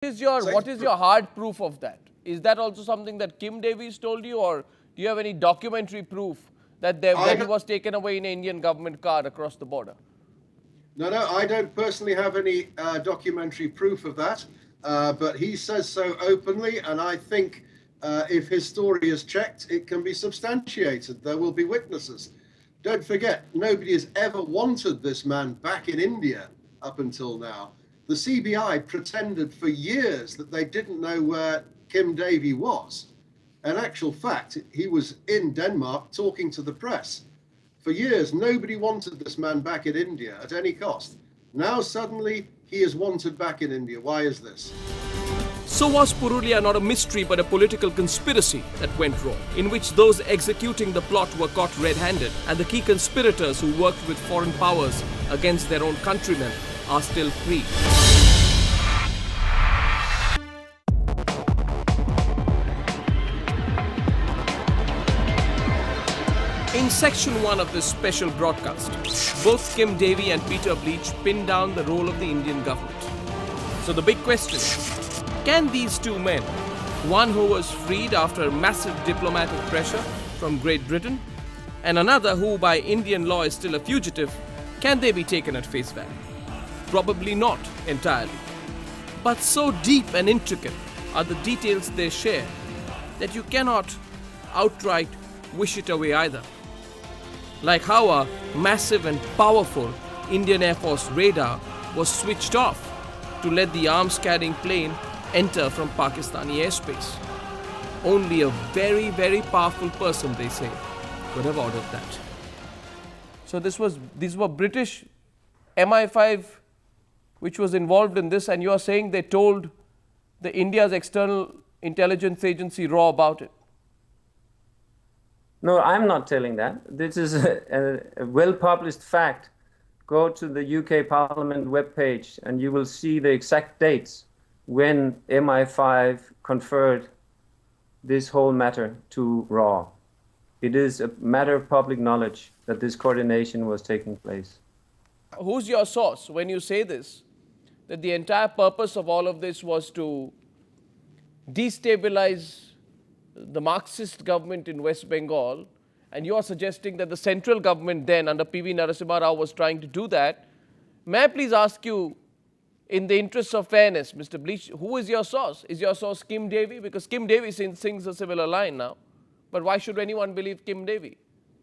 What is your hard proof of that? Is that also something that Kim Davies told you, or do you have any documentary proof that he was taken away in an Indian government car across the border? No, I don't personally have any documentary proof of that, but he says so openly, and I think if his story is checked, it can be substantiated. There will be witnesses. Don't forget, nobody has ever wanted this man back in India up until now. The CBI pretended for years that they didn't know where Kim Davie was. In actual fact, he was in Denmark talking to the press. For years, nobody wanted this man back in India at any cost. Now, suddenly, he is wanted back in India. Why is this? So was Purulia not a mystery but a political conspiracy that went wrong, in which those executing the plot were caught red-handed and the key conspirators who worked with foreign powers against their own countrymen are still free? In section 1 of this special broadcast, both Kim Davie and Peter Bleach pin down the role of the Indian government. So the big question is, can these two men, one who was freed after massive diplomatic pressure from Great Britain, and another who by Indian law is still a fugitive, can they be taken at face value? Probably not entirely. But so deep and intricate are the details they share that you cannot outright wish it away either. Like how a massive and powerful Indian Air Force radar was switched off to let the arms-carrying plane enter from Pakistani airspace. Only a very, very powerful person, they say, could have ordered that. So these were British MI5 which was involved in this, and you are saying they told the India's external intelligence agency RAW about it? No, I'm not telling that. This is a well-published fact. Go to the UK Parliament webpage and you will see the exact dates when MI5 conferred this whole matter to RAW. It is a matter of public knowledge that this coordination was taking place. Who's your source when you say this, that the entire purpose of all of this was to destabilize the Marxist government in West Bengal, and you are suggesting that the central government then under P.V. Narasimha Rao was trying to do that? May I please ask you, in the interest of fairness, Mr. Bleach, who is your source? Is your source Kim Davie? Because Kim Davie sings a similar line now. But why should anyone believe Kim Davie?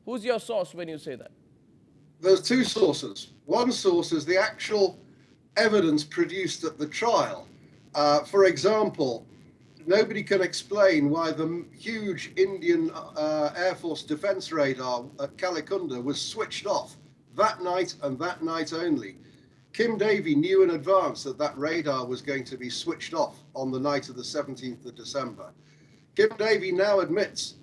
Who's your source when you say that? There's two sources. One source is the actual evidence produced at the trial. For example, nobody can explain why the huge Indian Air Force defense radar at Kalikunda was switched off that night and that night only. Kim Davie knew in advance that that radar was going to be switched off on the night of the 17th of December. Kim Davie now admits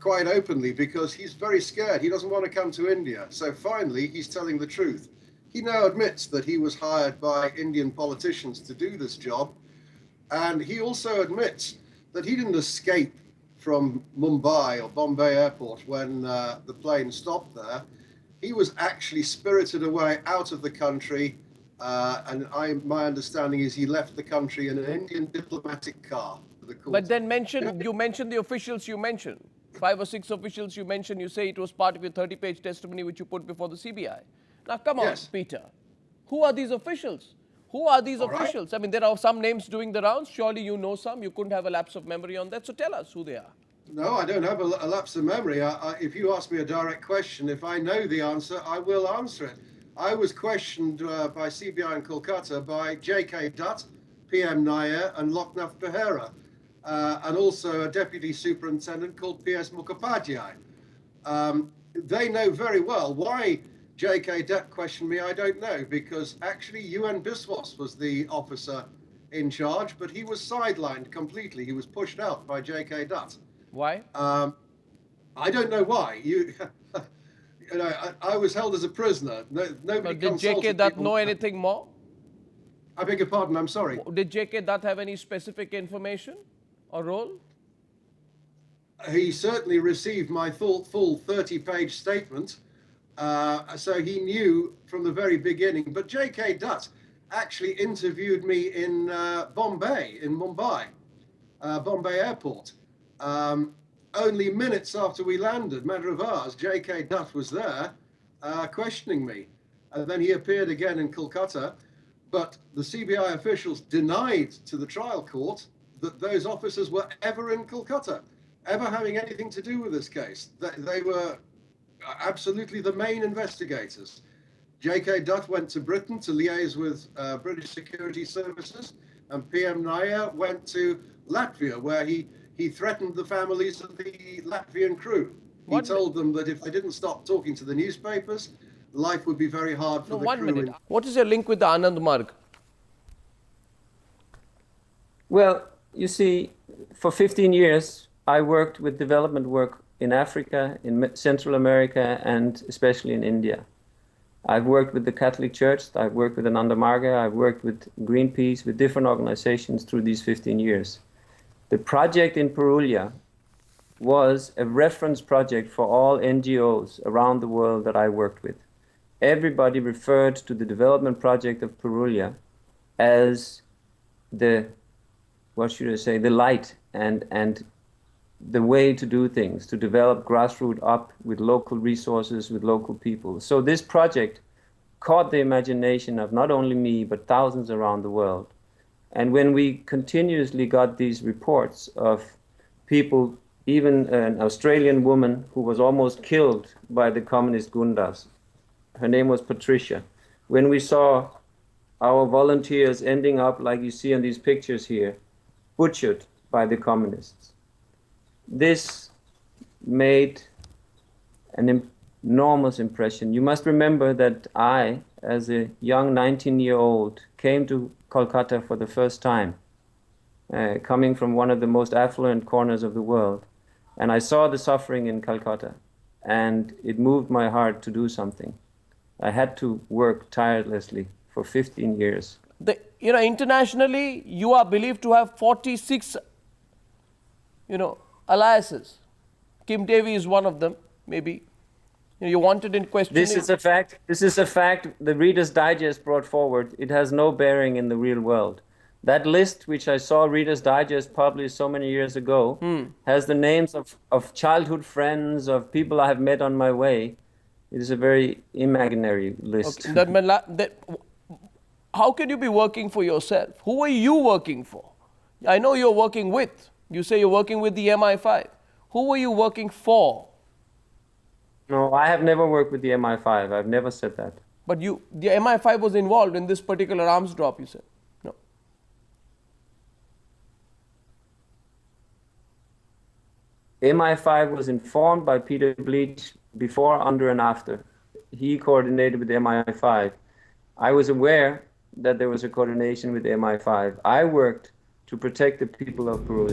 quite openly, because he's very scared. He doesn't want to come to India. So finally, he's telling the truth. He now admits that he was hired by Indian politicians to do this job. And he also admits that he didn't escape from Mumbai or Bombay airport when the plane stopped there. He was actually spirited away out of the country. And my understanding is he left the country in an Indian diplomatic car. But then you mentioned the officials you mentioned. 5 or 6 officials you mentioned. You say it was part of your 30-page testimony which you put before the CBI. Now, come on, yes. Peter. Who are these officials? Who are these officials? Right. I mean, there are some names doing the rounds. Surely you know some. You couldn't have a lapse of memory on that. So tell us who they are. No, I don't have a lapse of memory. If you ask me a direct question, if I know the answer, I will answer it. I was questioned by CBI in Kolkata by J.K. Dutt, PM Nair, and Loknath Behera, and also a deputy superintendent called P.S. Mukhopadhyay. They know very well why J.K. Dutt questioned me. I don't know, because actually UN Biswas was the officer in charge, but he was sidelined completely. He was pushed out by J.K. Dutt. Why? I don't know why. I was held as a prisoner. Nobody did J.K. Dutt know anything more? I beg your pardon, I'm sorry. Did J.K. Dutt have any specific information or role? He certainly received my full 30-page statement, so he knew from the very beginning. But J.K. Dutt actually interviewed me in Bombay, in Mumbai, Bombay Airport. Only minutes after we landed, matter of hours, J.K. Dutt was there questioning me. And then he appeared again in Kolkata. But the CBI officials denied to the trial court that those officers were ever in Kolkata, ever having anything to do with this case. They were absolutely the main investigators. J.K. Dutt went to Britain to liaise with British security services, and PM Nair went to Latvia, where he threatened the families of the Latvian crew. He told them that if they didn't stop talking to the newspapers, life would be very hard for the One crew. minute. What is your link with the Anand Marg? Well, you see, for 15 years, I worked with development work in Africa, in Central America, and especially in India. I've worked with the Catholic Church, I've worked with Ananda Marga, I've worked with Greenpeace, with different organizations through these 15 years. The project in Purulia was a reference project for all NGOs around the world that I worked with. Everybody referred to the development project of Purulia as the, what should I say, the light and the way to do things, to develop grassroots up with local resources, with local people. So this project caught the imagination of not only me, but thousands around the world. And when we continuously got these reports of people, even an Australian woman who was almost killed by the communist gundas, her name was Patricia. When we saw our volunteers ending up, like you see on these pictures here, butchered by the communists, this made an enormous impression. You must remember that I, as a young 19-year-old, came to Kolkata for the first time, coming from one of the most affluent corners of the world. And I saw the suffering in Calcutta, and it moved my heart to do something. I had to work tirelessly for 15 years. Internationally, you are believed to have 46, alliances. Kim Davy is one of them, maybe. You wanted in questioning. This is a fact. This is a fact the Reader's Digest brought forward. It has no bearing in the real world. That list, which I saw Reader's Digest published so many years ago, has the names of childhood friends, of people I have met on my way. It is a very imaginary list. Okay. How can you be working for yourself? Who are you working for? I know you're working with. You say you're working with the MI5. Who are you working for? No, I have never worked with the MI5. I've never said that. But the MI5 was involved in this particular arms drop, you said. No. MI5 was informed by Peter Bleach before, under, and after. He coordinated with the MI5. I was aware that there was a coordination with the MI5. I worked to protect the people of Peru.